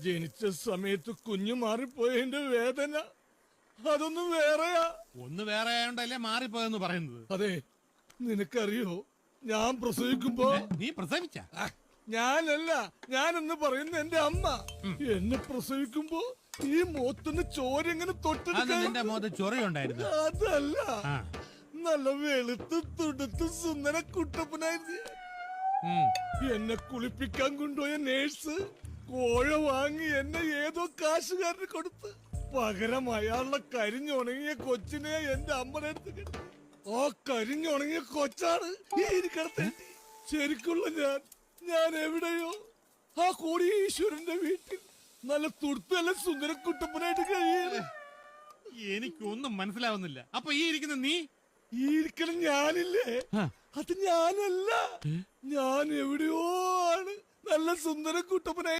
ജനിച്ച സമയത്ത് കുഞ്ഞു മാറിപ്പോയതിന്റെ വേദന അതൊന്നും വേറെയാ. ഒന്ന് വേറെ ആയോണ്ടല്ലേ മാറിപ്പോയെന്ന് പറയുന്നത്. അതെ, നിനക്കറിയോ ഞാൻ പ്രസവിക്കുമ്പോ നീ പ്രസവിച്ച? ഞാനല്ല, ഞാനെന്ന് പറയുന്ന എന്റെ അമ്മ എന്നെ പ്രസവിക്കുമ്പോ ഈ മോത്തുനിന്ന് ചോര എങ്ങനെ നിന്റെ മോത്ത് ചൊറയുണ്ടായിരുന്നു? അതല്ല, നല്ല വെളുത്ത് തുടുത്ത് സുന്ദര കുട്ടപ്പനായിരുന്നു. എന്നെ കുളിപ്പിക്കാൻ കൊണ്ടുപോയ നേഴ്സ് കോഴ വാങ്ങി എന്നെ ഏതോ കാശുകാരന് കൊടുത്ത് പകരം അയാളുടെ കരിഞ്ഞുണങ്ങിയ കൊച്ചിനെ എന്റെ അമ്മയുടെ അടുത്ത് കിട്ടി. ആ കരിഞ്ഞുണങ്ങിയ കൊച്ചാണ് ഈ ഇരിക്കടത്തെ. ശരിക്കുള്ള ഞാൻ എവിടെയോ ആ കോടീശ്വരന്റെ വീട്ടിൽ നല്ല തുടുത്തല്ല സുന്ദര കുട്ടപ്പനായിട്ട് കഴിയാണ്. എനിക്കൊന്നും മനസ്സിലാവുന്നില്ല. അപ്പൊ ഈ ഇരിക്കുന്ന നീ? ഈ ഇരിക്കണ ഞാനില്ലേ, അത് ഞാനല്ല. ഞാൻ എവിടെയോ ആണ് നല്ല സുന്ദര കുട്ടപ്പനായി